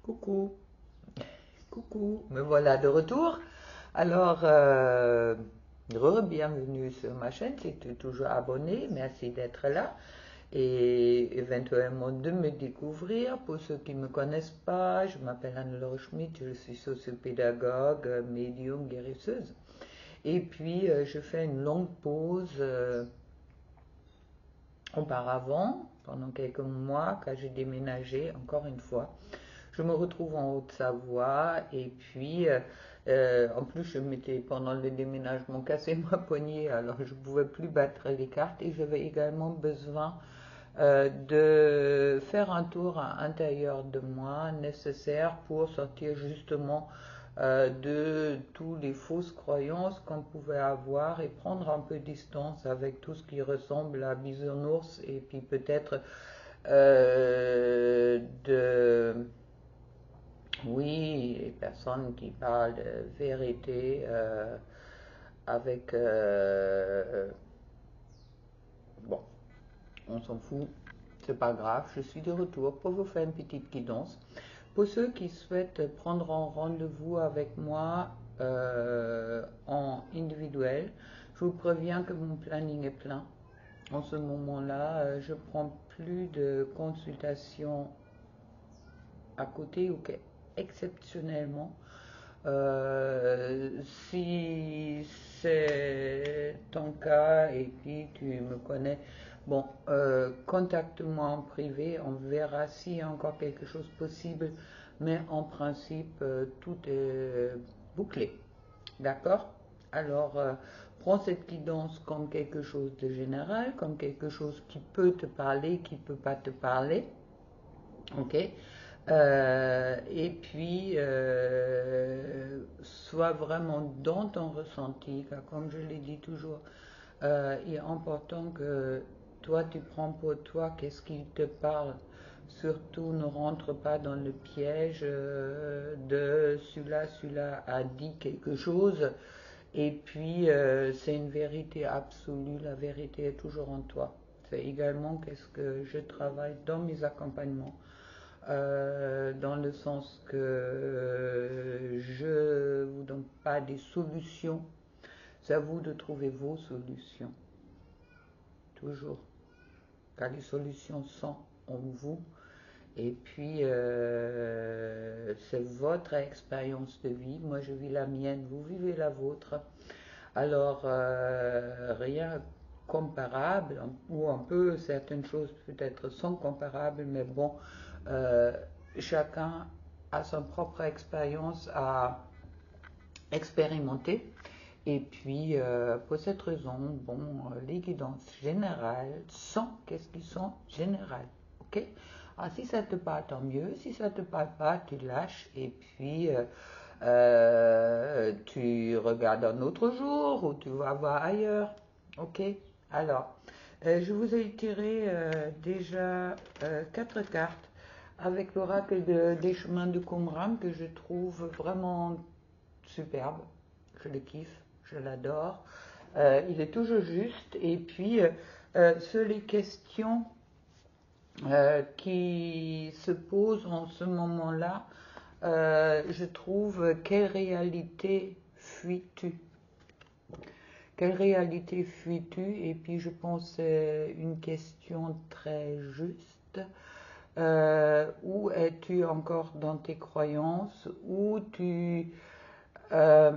Coucou, coucou, me voilà de retour. Alors, bienvenue sur ma chaîne, si tu es toujours abonné, merci d'être là et éventuellement de me découvrir. Pour ceux qui ne me connaissent pas, je m'appelle Anne-Laure Schmitt, je suis sociopédagogue, médium, guérisseuse. Et puis, je fais une longue pause auparavant, pendant quelques mois, quand j'ai déménagé, encore une fois. Je me retrouve en Haute-Savoie et puis en plus je m'étais pendant le déménagement cassé ma poignée, alors je ne pouvais plus battre les cartes et j'avais également besoin de faire un tour à l'intérieur de moi nécessaire pour sortir justement de toutes les fausses croyances qu'on pouvait avoir et prendre un peu de distance avec tout ce qui ressemble à bisounours et puis peut-être de oui, les personnes qui parlent de vérité avec... bon, on s'en fout, c'est pas grave, je suis de retour pour vous faire une petite guidance. Pour ceux qui souhaitent prendre un rendez-vous avec moi en individuel, je vous préviens que mon planning est plein. En ce moment-là, je prends plus de consultations à côté ou exceptionnellement. Si c'est ton cas et puis tu me connais, bon, contacte-moi en privé, on verra s'il y a encore quelque chose possible, mais en principe, tout est bouclé. D'accord? Alors, prends cette guidance comme quelque chose de général, comme quelque chose qui peut te parler, qui ne peut pas te parler. Ok? Et puis, sois vraiment dans ton ressenti, car comme je l'ai dit toujours, il est important que toi tu prends pour toi qu'est-ce qui te parle. Surtout ne rentre pas dans le piège de celui-là a dit quelque chose et puis c'est une vérité absolue, la vérité est toujours en toi. C'est également qu'est-ce que je travaille dans mes accompagnements. Dans le sens que je vous donne pas des solutions, c'est à vous de trouver vos solutions, toujours, car les solutions sont en vous, et puis c'est votre expérience de vie, moi je vis la mienne, vous vivez la vôtre, alors rien comparable, ou un peu certaines choses peut-être sont comparables, mais bon, euh, chacun a son propre expérience à expérimenter. Et puis, pour cette raison, bon, les guidances générales sont, qu'est-ce qu'ils sont générales, ok? Alors, si ça te parle, tant mieux. Si ça te parle pas, tu lâches et puis tu regardes un autre jour ou tu vas voir ailleurs, ok? Alors, je vous ai tiré déjà 4 cartes avec l'oracle des chemins de Qumran que je trouve vraiment superbe. Je le kiffe, je l'adore. Il est toujours juste. Et puis, sur les questions qui se posent en ce moment-là, je trouve quelle réalité fuis-tu? Quelle réalité fuis-tu? Et puis je pense c'est une question très juste. Où es-tu encore dans tes croyances? Euh,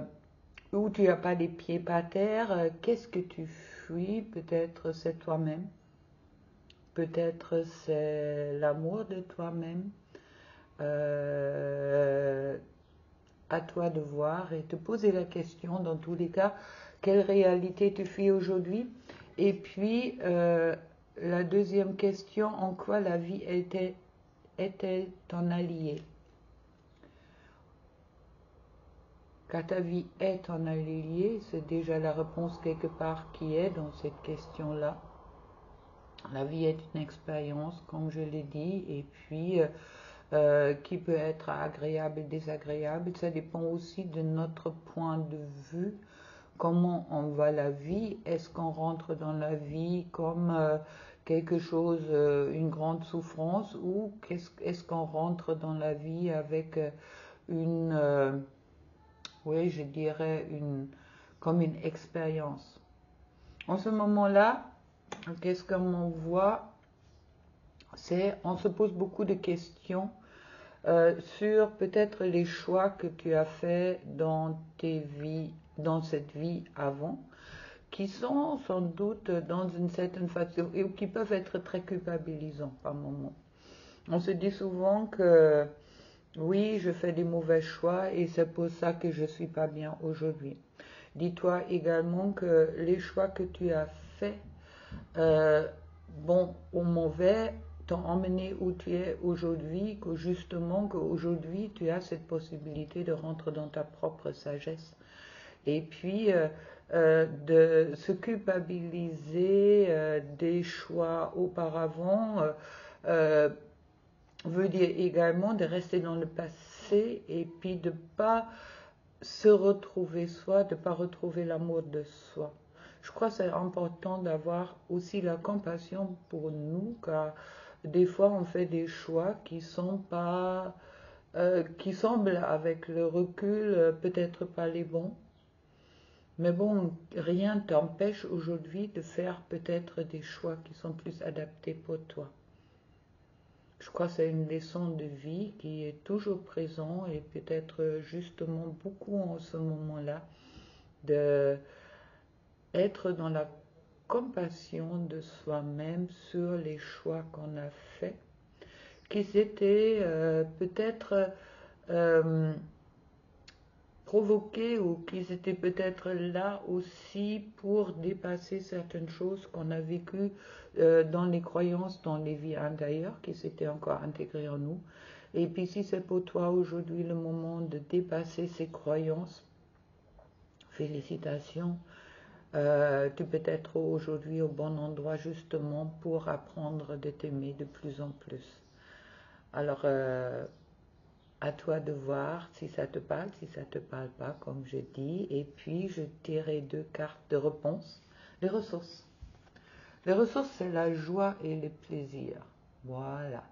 où tu n'as pas les pieds par terre? Qu'est-ce que tu fuis? Peut-être c'est toi-même. Peut-être c'est l'amour de toi-même. À toi de voir et te poser la question, dans tous les cas, quelle réalité tu fuis aujourd'hui? Et puis, la deuxième question, en quoi la vie est-elle ton allié? Car ta vie est ton allié, c'est déjà la réponse quelque part qui est dans cette question-là. La vie est une expérience, comme je l'ai dit, et puis qui peut être agréable et désagréable. Ça dépend aussi de notre point de vue, comment on voit la vie. Est-ce qu'on rentre dans la vie comme quelque chose, une grande souffrance, ou est-ce qu'on rentre dans la vie avec une, oui, je dirais comme une expérience. En ce moment-là, qu'est-ce qu'on voit? On se pose beaucoup de questions sur peut-être les choix que tu as faits dans tes vies, dans cette vie avant, qui sont sans doute dans une certaine façon, et qui peuvent être très culpabilisants par moments. On se dit souvent que oui, je fais des mauvais choix et c'est pour ça que je ne suis pas bien aujourd'hui. Dis-toi également que les choix que tu as faits, bon ou mauvais, t'ont emmené où tu es aujourd'hui, que justement qu'aujourd'hui tu as cette possibilité de rentrer dans ta propre sagesse. Et puis de se culpabiliser des choix auparavant veut dire également de rester dans le passé et puis de ne pas se retrouver soi, de ne pas retrouver l'amour de soi. Je crois que c'est important d'avoir aussi la compassion pour nous, car des fois on fait des choix qui sont pas, qui semblent avec le recul peut-être pas les bons. Mais bon, rien ne t'empêche aujourd'hui de faire peut-être des choix qui sont plus adaptés pour toi. Je crois que c'est une leçon de vie qui est toujours présente et peut-être justement beaucoup en ce moment-là, de être dans la compassion de soi-même sur les choix qu'on a faits, qui étaient peut-être provoqués ou qui étaient peut-être là aussi pour dépasser certaines choses qu'on a vécues dans les croyances, dans les vies antérieures, qui s'étaient encore intégrées en nous. Et puis si c'est pour toi aujourd'hui le moment de dépasser ces croyances, félicitations. Tu peux être aujourd'hui au bon endroit justement pour apprendre de t'aimer de plus en plus. Alors, à toi de voir si ça te parle, si ça ne te parle pas, comme je dis. Et puis, je tirerai 2 cartes de réponse. Les ressources. Les ressources, c'est la joie et le plaisir. Voilà.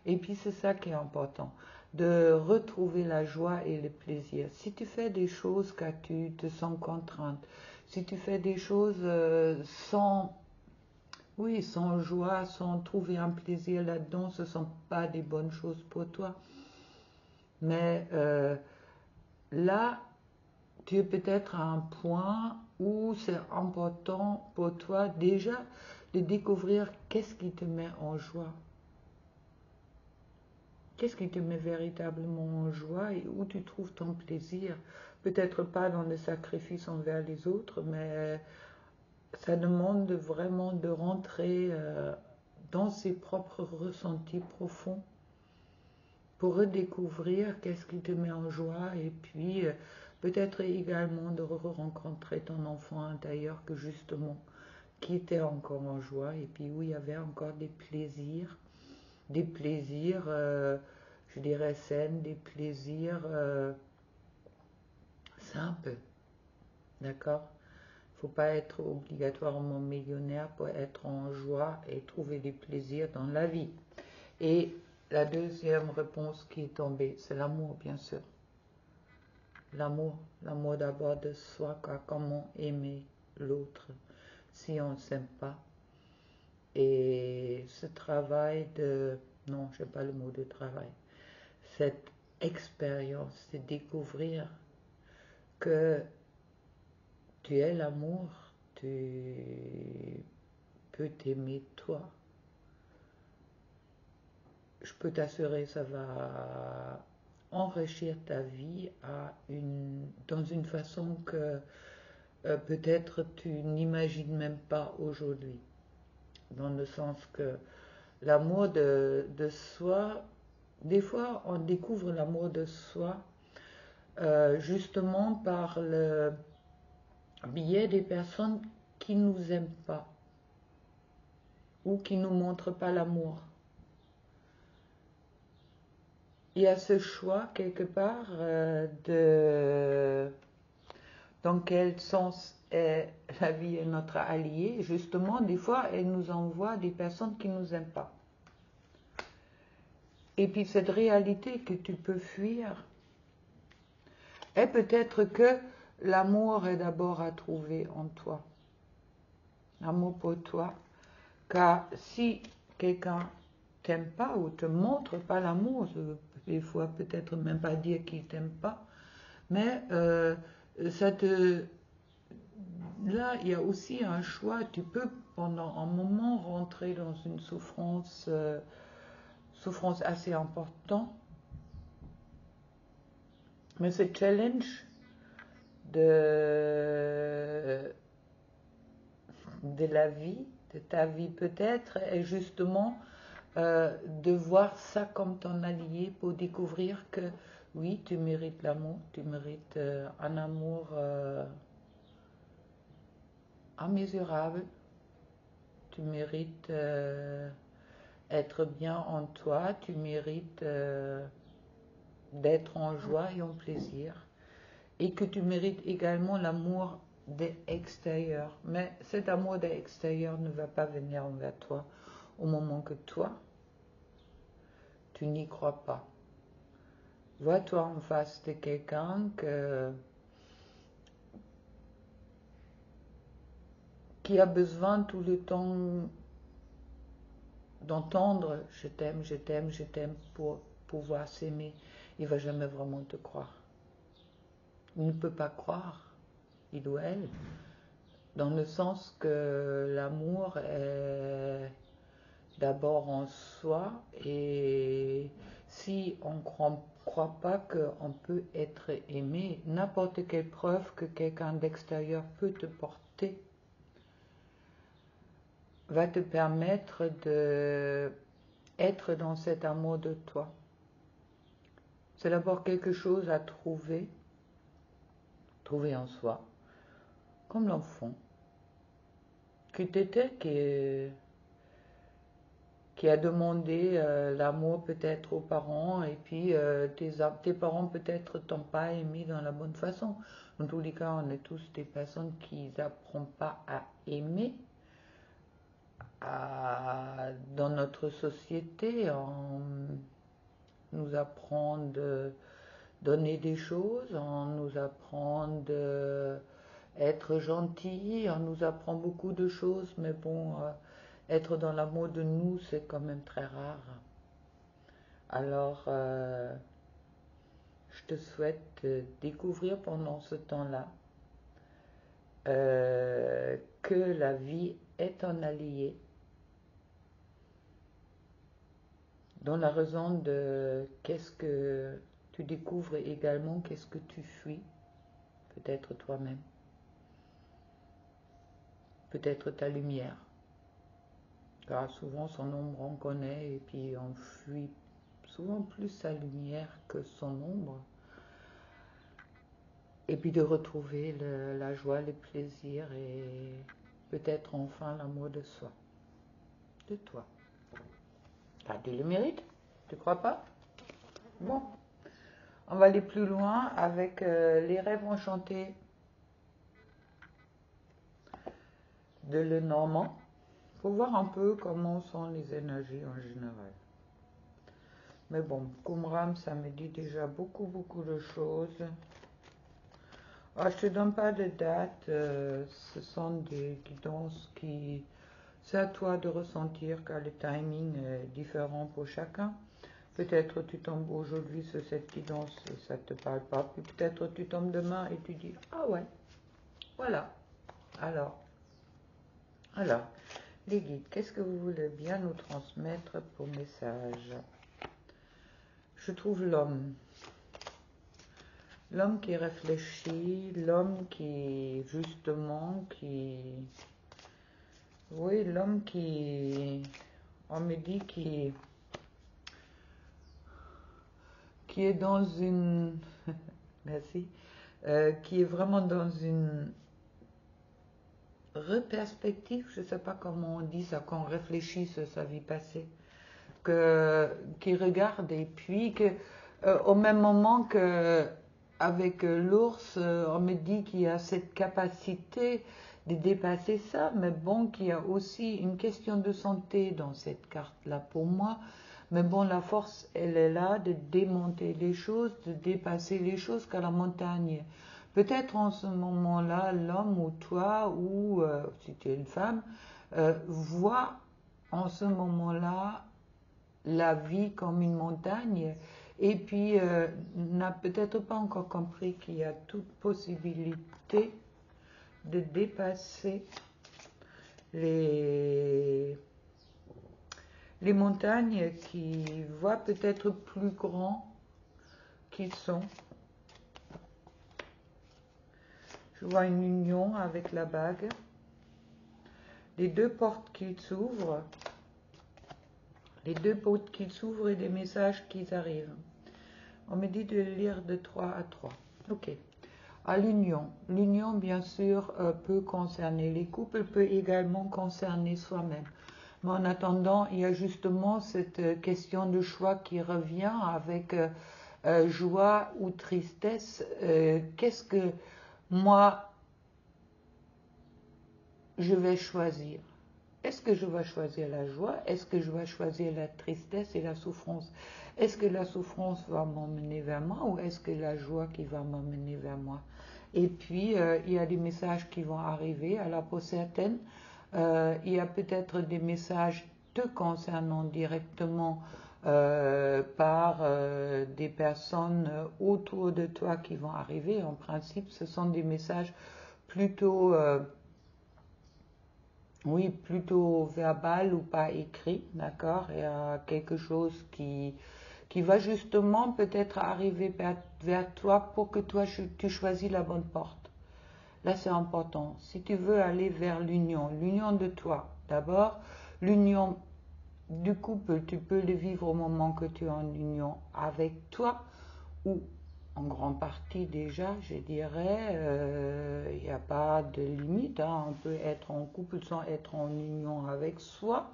Et puis, c'est ça qui est important, de retrouver la joie et le plaisir. Si tu fais des choses car tu te sens contrainte, si tu fais des choses sans joie, sans trouver un plaisir là-dedans, ce ne sont pas des bonnes choses pour toi. Mais là, tu es peut-être à un point où c'est important pour toi déjà de découvrir qu'est-ce qui te met en joie. Qu'est-ce qui te met véritablement en joie et où tu trouves ton plaisir? Peut-être pas dans le sacrifice envers les autres, mais ça demande vraiment de rentrer dans ses propres ressentis profonds pour redécouvrir qu'est-ce qui te met en joie et puis peut-être également de rencontrer ton enfant intérieur que justement qui était encore en joie et puis où il y avait encore des plaisirs, je dirais sains, des plaisirs simples, d'accord? Il ne faut pas être obligatoirement millionnaire pour être en joie et trouver des plaisirs dans la vie. Et la deuxième réponse qui est tombée, c'est l'amour, bien sûr. L'amour d'abord de soi, car comment aimer l'autre si on ne s'aime pas? Et ce travail non, je n'ai pas le mot de travail, cette expérience de découvrir que tu es l'amour, tu peux t'aimer toi. Je peux t'assurer, ça va enrichir ta vie dans une façon que peut-être tu n'imagines même pas aujourd'hui. Dans le sens que l'amour de soi, des fois on découvre l'amour de soi justement par le biais des personnes qui ne nous aiment pas ou qui ne nous montrent pas l'amour. Il y a ce choix quelque part de dans quel sens la vie est notre allié. Justement, des fois, elle nous envoie des personnes qui ne nous aiment pas. Et puis cette réalité que tu peux fuir est peut-être que l'amour est d'abord à trouver en toi. L'amour pour toi. Car si quelqu'un t'aime pas ou te montre pas l'amour, des fois peut-être même pas dire qu'il t'aime pas, mais là il y a aussi un choix. Tu peux pendant un moment rentrer dans une souffrance assez importante, mais ce challenge de la vie, de ta vie peut-être, est justement de voir ça comme ton allié pour découvrir que oui, tu mérites l'amour, tu mérites un amour immesurable, tu mérites être bien en toi, tu mérites d'être en joie et en plaisir, et que tu mérites également l'amour de l'extérieur. Mais cet amour de l'extérieur ne va pas venir envers toi au moment que toi, tu n'y crois pas. Vois-toi en face de quelqu'un qui a besoin tout le temps d'entendre je t'aime, je t'aime, je t'aime pour pouvoir s'aimer. Il ne va jamais vraiment te croire. Il ne peut pas croire, il ou elle, dans le sens que l'amour est d'abord en soi, et si on ne croit pas qu'on peut être aimé, n'importe quelle preuve que quelqu'un d'extérieur peut te porter va te permettre d'être dans cet amour de toi. C'est d'abord quelque chose à trouver en soi, comme l'enfant que tu étais, qui a demandé l'amour peut-être aux parents, et puis tes parents peut-être t'ont pas aimé dans la bonne façon. Dans tous les cas, on est tous des personnes qui n'apprennent pas à aimer. Dans notre société, on nous apprend de donner des choses, on nous apprend d'être gentil, on nous apprend beaucoup de choses, mais bon, être dans l'amour de nous, c'est quand même très rare. Alors, je te souhaite de découvrir pendant ce temps-là que la vie est un allié, dans la raison de qu'est-ce que tu découvres également, qu'est-ce que tu fuis, peut-être toi-même, peut-être ta lumière, car souvent son ombre on connaît, et puis on fuit souvent plus sa lumière que son ombre, et puis de retrouver la joie, le plaisir et peut-être enfin l'amour de soi, de toi. Ah, tu le mérites, tu crois pas? Bon, on va aller plus loin avec les rêves enchantés de Lenormand pour voir un peu comment sont les énergies en général. Mais bon, Qumran, ça me dit déjà beaucoup de choses. Ah, je te donne pas de date, ce sont des guidances qui... C'est à toi de ressentir car le timing est différent pour chacun. Peut-être tu tombes aujourd'hui sur cette guidance et ça ne te parle pas. Puis peut-être tu tombes demain et tu dis « Ah ouais, voilà. » Alors, les guides, qu'est-ce que vous voulez bien nous transmettre pour message? Je trouve l'homme. L'homme qui réfléchit, l'homme qui, justement, oui, l'homme qui, on me dit, qui est dans une, merci, qui est vraiment dans une reperspective, je ne sais pas comment on dit ça, qu'on réfléchit sur sa vie passée, qui regarde, et puis que, au même moment que avec l'ours, on me dit qu'il y a cette capacité de dépasser ça, mais bon, qu'il y a aussi une question de santé dans cette carte-là pour moi. Mais bon, la force, elle est là de démonter les choses, de dépasser les choses qu'à la montagne. Peut-être en ce moment-là, l'homme ou toi, ou si tu es une femme, voit en ce moment-là la vie comme une montagne et puis n'a peut-être pas encore compris qu'il y a toute possibilité de dépasser les, les montagnes qui voient peut-être plus grands qu'ils sont. Je vois une union avec la bague, les deux portes qui s'ouvrent, et des messages qui arrivent. On me dit de lire de 3 à 3. Ok. À l'union. L'union, bien sûr, peut concerner les couples, peut également concerner soi-même. Mais en attendant, il y a justement cette question de choix qui revient avec joie ou tristesse. Qu'est-ce que moi, je vais choisir? Est-ce que je vais choisir la joie? Est-ce que je vais choisir la tristesse et la souffrance? Est-ce que la souffrance va m'emmener vers moi ou est-ce que la joie qui va m'emmener vers moi? Et puis, il y a des messages qui vont arriver. Alors, pour certaines, il y a peut-être des messages te concernant directement par des personnes autour de toi qui vont arriver. En principe, ce sont des messages plutôt... oui, plutôt verbal ou pas écrit, d'accord? Il y a quelque chose qui va justement peut-être arriver vers toi pour que toi, tu choisis la bonne porte. Là, c'est important. Si tu veux aller vers l'union de toi, d'abord, l'union du couple, tu peux le vivre au moment que tu es en union avec toi ou en grande partie déjà, je dirais, il n'y a pas de limite, hein. On peut être en couple sans être en union avec soi,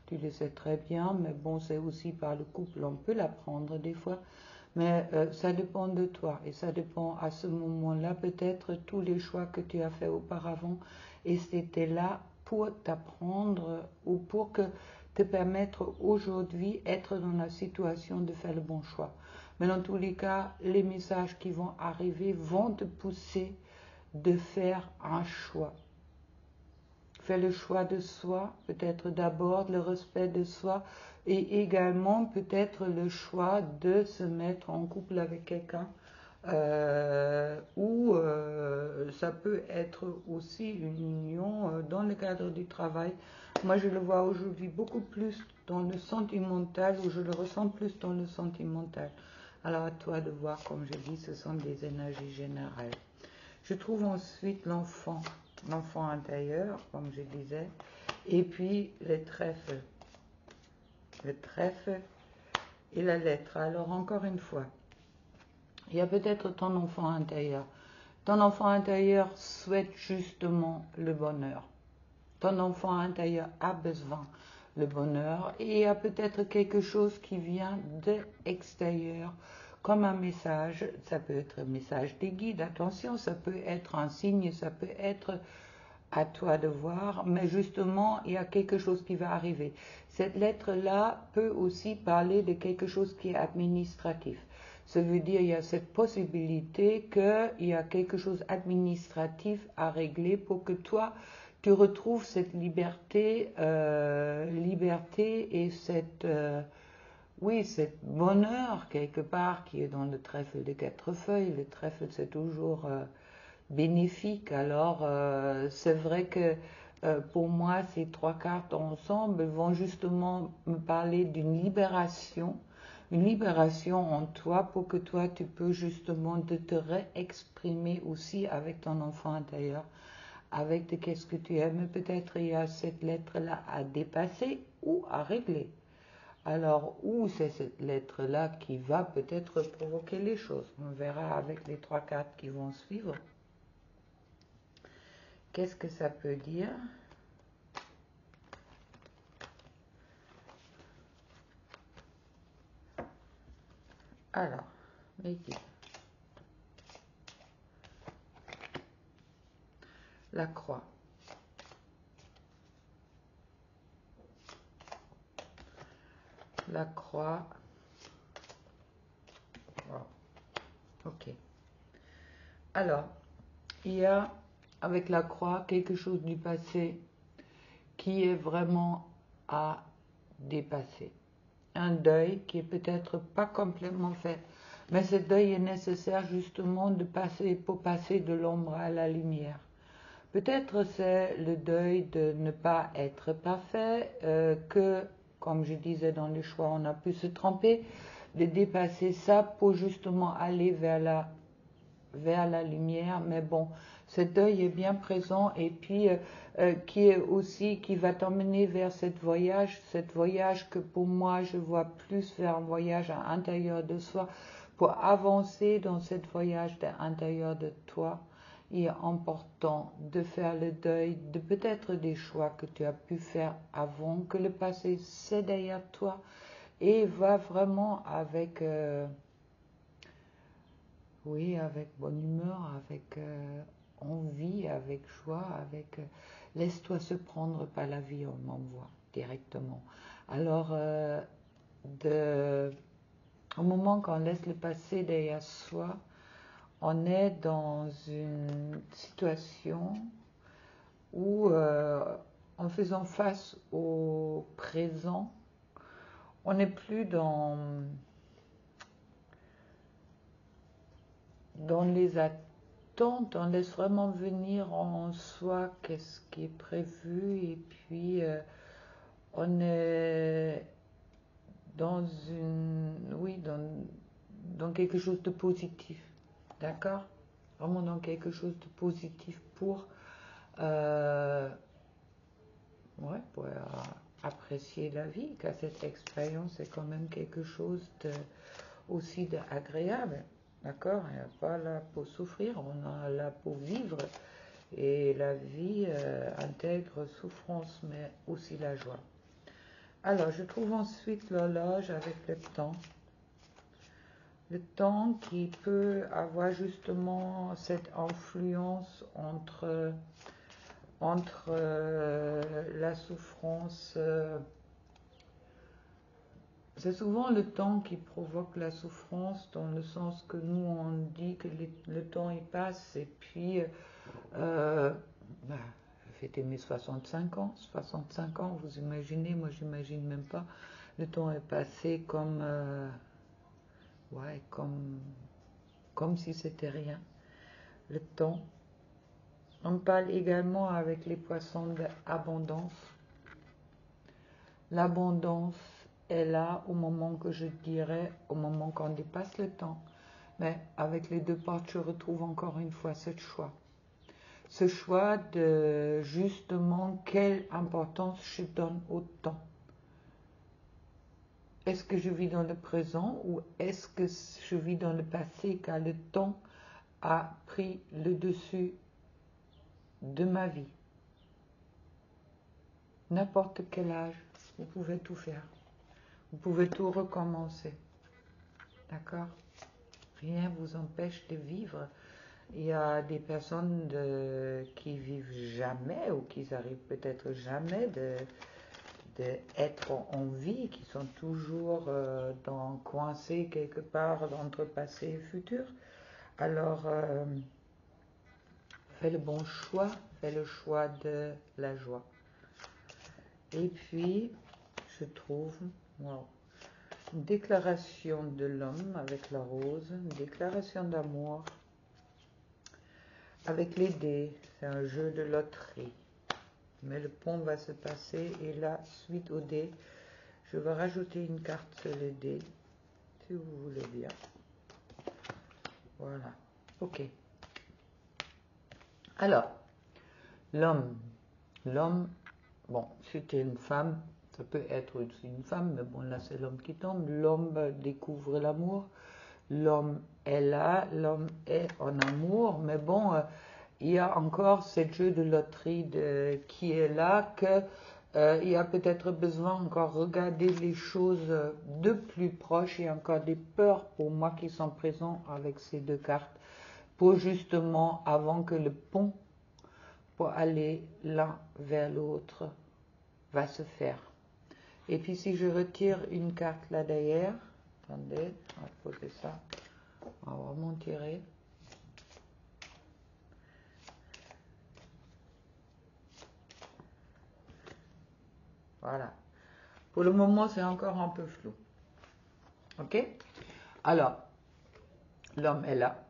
tu le sais très bien, mais bon, c'est aussi par le couple, on peut l'apprendre des fois, mais ça dépend de toi, et ça dépend à ce moment-là, peut-être tous les choix que tu as fait auparavant, et c'était là pour t'apprendre ou pour que te permettre aujourd'hui être dans la situation de faire le bon choix. Mais dans tous les cas, les messages qui vont arriver vont te pousser de faire un choix. Fais le choix de soi, peut-être d'abord le respect de soi et également peut-être le choix de se mettre en couple avec quelqu'un ou ça peut être aussi une union dans le cadre du travail. Moi, je le vois aujourd'hui beaucoup plus dans le sentimental ou je le ressens plus dans le sentimental. Alors à toi de voir, comme je dis, ce sont des énergies générales. Je trouve ensuite l'enfant intérieur, comme je disais, et puis le trèfle et la lettre. Alors encore une fois, il y a peut-être ton enfant intérieur. Ton enfant intérieur souhaite justement le bonheur. Ton enfant intérieur a besoin le bonheur et il y a peut-être quelque chose qui vient de l'extérieur comme un message. Ça peut être un message des guides, attention, ça peut être un signe, ça peut être à toi de voir, mais justement, il y a quelque chose qui va arriver. Cette lettre-là peut aussi parler de quelque chose qui est administratif. Ça veut dire qu'il y a cette possibilité qu'il y a quelque chose administratif à régler pour que toi, tu retrouves cette liberté et cette, oui, cette bonheur quelque part qui est dans le trèfle de 4 feuilles. Le trèfle, c'est toujours bénéfique. Alors, c'est vrai que pour moi, ces 3 cartes ensemble vont justement me parler d'une libération en toi pour que toi, tu peux justement te réexprimer aussi avec ton enfant intérieur, avec de qu'est-ce que tu aimes. Peut-être il y a cette lettre-là à dépasser ou à régler. Alors, où c'est cette lettre-là qui va peut-être provoquer les choses? On verra avec les 3 cartes qui vont suivre. Qu'est-ce que ça peut dire? Alors, mes guides. la croix. La croix. Wow. Ok. Alors, il y a avec la croix quelque chose du passé qui est vraiment à dépasser. Un deuil qui est peut-être pas complètement fait, mais ce deuil est nécessaire justement pour passer de l'ombre à la lumière. Peut-être c'est le deuil de ne pas être parfait, que, comme je disais dans le choix, on a pu se tromper, de dépasser ça pour justement aller vers la lumière. Mais bon, ce deuil est bien présent et puis qui va t'emmener vers cette voyage que pour moi je vois plus vers un voyage à l'intérieur de soi. Pour avancer dans cette voyage à l'intérieur de toi, il est important de faire le deuil de peut-être des choix que tu as pu faire avant, que le passé c'est derrière toi, et va vraiment avec avec bonne humeur, avec envie, avec joie, avec laisse-toi se prendre par la vie, on m'envoie directement. Alors, au moment qu'on laisse le passé derrière soi, on est dans une situation où, en faisant face au présent, on n'est plus dans les attentes, on laisse vraiment venir en soi qu'est-ce qui est prévu et puis on est dans dans quelque chose de positif, d'accord? Vraiment dans quelque chose de positif pour apprécier la vie, car cette expérience est quand même quelque chose aussi d'agréable. D'accord? On n'est pas là pour souffrir, on est là pour vivre. Et la vie intègre souffrance, mais aussi la joie. Alors, je trouve ensuite l'horloge avec le temps. Le temps qui peut avoir justement cette influence entre la souffrance. C'est souvent le temps qui provoque la souffrance, dans le sens que nous on dit que le temps il passe et puis j'ai fêté mes 65 ans, vous imaginez, moi j'imagine même pas, le temps est passé comme si c'était rien, le temps. On parle également avec les poissons d'abondance. L'abondance est là au moment que je dirais, au moment qu'on dépasse le temps. Mais avec les deux portes, je retrouve encore une fois ce choix. Ce choix de justement quelle importance je donne au temps. Est-ce que je vis dans le présent ou est-ce que je vis dans le passé, car le temps a pris le dessus de ma vie? N'importe quel âge, vous pouvez tout faire. Vous pouvez tout recommencer. D'accord? Rien ne vous empêche de vivre. Il y a des personnes qui vivent jamais ou qui n'arrivent peut-être jamais d'être en vie, qui sont toujours coincés quelque part entre passé et futur. Alors, fais le bon choix, fais le choix de la joie. Et puis, je trouve, une déclaration de l'homme avec la rose, une déclaration d'amour avec les dés. C'est un jeu de loterie. Mais le pont va se passer et là, suite au dé, je vais rajouter une carte sur le dé, si vous voulez bien. Voilà. Ok. Alors, l'homme. L'homme, bon, c'était une femme, ça peut être aussi une femme, mais bon, là c'est l'homme qui tombe. L'homme découvre l'amour. L'homme est là, l'homme est en amour, mais bon, il y a encore ce jeu de loterie qui est là, il y a peut-être besoin encore regarder les choses de plus proche. Il y a encore des peurs pour moi qui sont présentes avec ces deux cartes, pour justement, avant que le pont pour aller l'un vers l'autre va se faire. Et puis si je retire une carte là derrière, attendez, on va poser ça, on va vraiment tirer. Voilà. Pour le moment, c'est encore un peu flou. Ok? Alors, l'homme est là.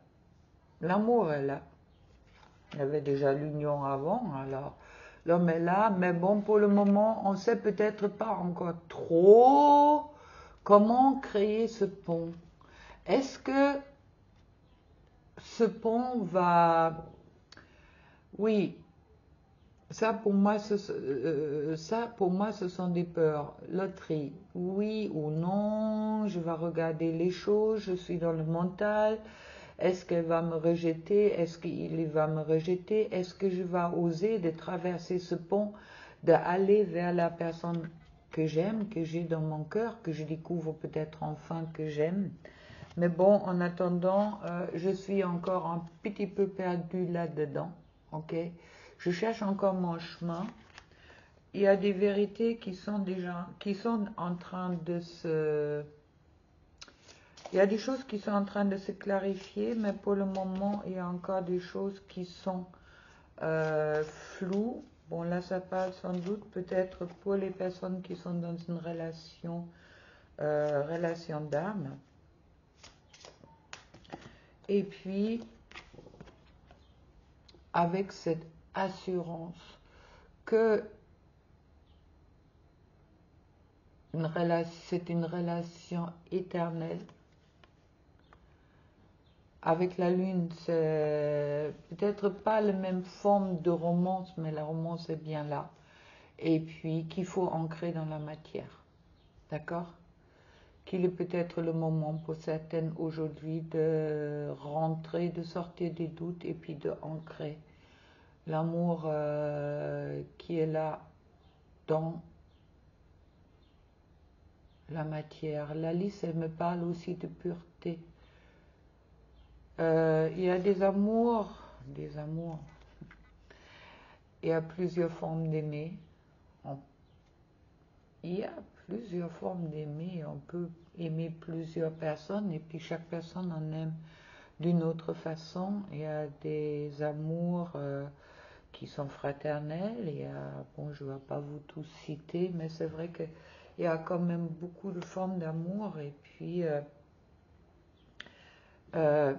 L'amour est là. Il y avait déjà l'union avant, alors l'homme est là. Mais bon, pour le moment, on ne sait peut-être pas encore trop comment créer ce pont. Est-ce que ce pont va... Oui, ça pour moi, ce sont des peurs. Loterie, oui ou non, je vais regarder les choses, je suis dans le mental. Est-ce qu'elle va me rejeter? Est-ce qu'il va me rejeter? Est-ce que je vais oser de traverser ce pont, d'aller vers la personne que j'aime, que j'ai dans mon cœur, que je découvre peut-être enfin que j'aime? Mais bon, en attendant, je suis encore un petit peu perdue là-dedans, ok? Je cherche encore mon chemin. Il y a des vérités qui sont en train de se... Il y a des choses qui sont en train de se clarifier, mais pour le moment, il y a encore des choses qui sont floues. Bon, là, ça parle sans doute peut-être pour les personnes qui sont dans une relation d'âme. Et puis, avec cette assurance que c'est une relation éternelle. Avec la lune, c'est peut-être pas la même forme de romance, mais la romance est bien là. Et puis qu'il faut ancrer dans la matière. D'accord? Qu'il est peut-être le moment pour certaines aujourd'hui de rentrer, de sortir des doutes et puis de ancrer l'amour qui est là dans la matière. L'Alice, elle me parle aussi de pureté. Il y a des amours. Il y a plusieurs formes d'aimer. Il y a plusieurs formes d'aimer. On peut aimer plusieurs personnes et puis chaque personne en aime d'une autre façon. Il y a des amours qui sont fraternels. Il y a, bon, je ne vais pas vous tous citer, mais c'est vrai qu'il y a quand même beaucoup de formes d'amour. Et puis, je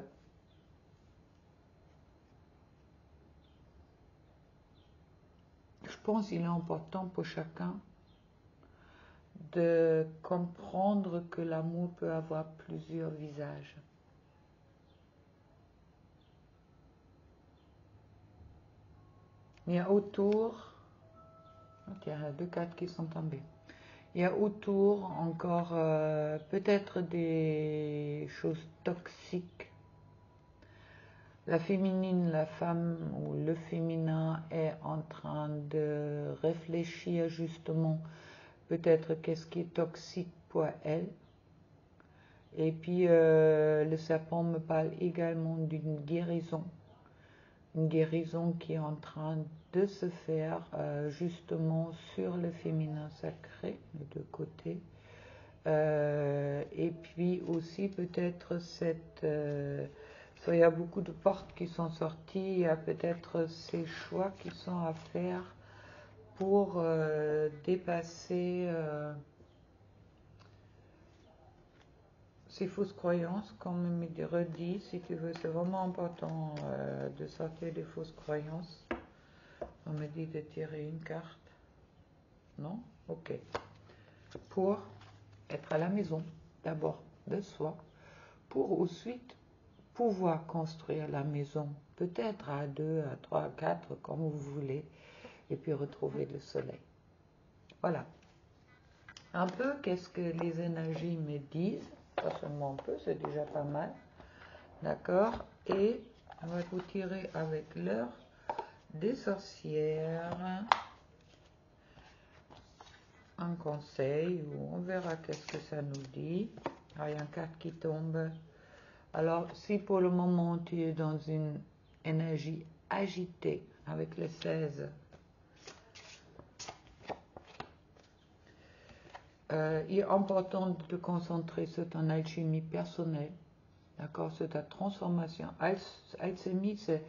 pense qu'il est important pour chacun de comprendre que l'amour peut avoir plusieurs visages. Il y a autour, tiens, il y a deux cartes qui sont tombées. Il y a autour encore peut-être des choses toxiques. La féminine, la femme ou le féminin est en train de réfléchir justement peut-être qu'est-ce qui est toxique pour elle. Et puis le serpent me parle également d'une guérison. Une guérison qui est en train de se faire justement sur le féminin sacré, de deux côtés. Et puis aussi peut-être il y a beaucoup de portes qui sont sorties, il y a peut-être ces choix qui sont à faire pour dépasser ces fausses croyances, comme me redit, si tu veux, c'est vraiment important de sortir des fausses croyances. On me dit de tirer une carte. Non? Ok. Pour être à la maison, d'abord de soi, pour ensuite pouvoir construire la maison, peut-être à 2, à 3, à 4, comme vous voulez, et puis retrouver le soleil. Voilà. Un peu, qu'est-ce que les énergies me disent? Pas seulement un peu, c'est déjà pas mal. D'accord? Et on va vous tirer avec l'heure des sorcières un conseil, ou on verra qu'est-ce que ça nous dit. Ah, il y a une carte qui tombe. Alors, si pour le moment tu es dans une énergie agitée, avec les 16. Il est important de te concentrer sur ton alchimie personnelle, d'accord, sur ta transformation. Alchimie, c'est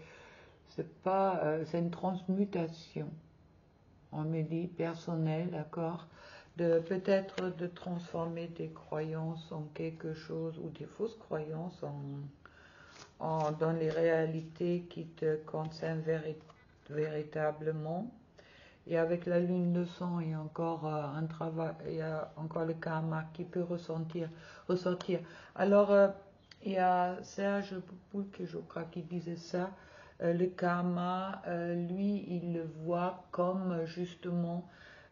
pas, c'est une transmutation. On me dit personnel, d'accord, de peut-être de transformer tes croyances en quelque chose ou des fausses croyances dans les réalités qui te concernent véritablement. Et avec la lune de sang, il y a encore un travail, il y a encore le karma qui peut ressortir. Alors, il y a Serge Poupoulke, je crois, qui disait ça. Le karma, lui, il le voit comme justement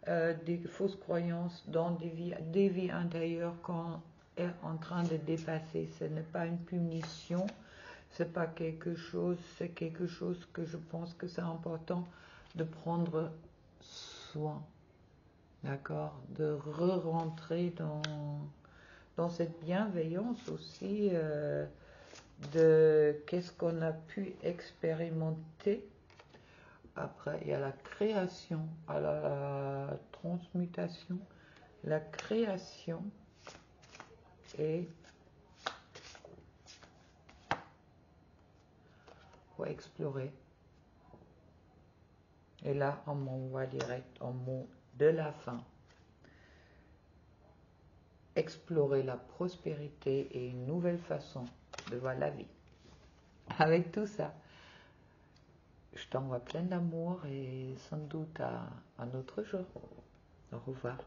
des fausses croyances dans des vies intérieures qu'on est en train de dépasser. Ce n'est pas une punition, c'est pas quelque chose, c'est quelque chose que je pense que c'est important de prendre soin, d'accord, de re-rentrer dans cette bienveillance aussi de qu'est-ce qu'on a pu expérimenter. Après, il y a la création, la transmutation, la création et pour explorer. Et là, on m'envoie direct en mot de la fin. Explorer la prospérité et une nouvelle façon de voir la vie. Avec tout ça, je t'envoie plein d'amour et sans doute à un autre jour. Au revoir.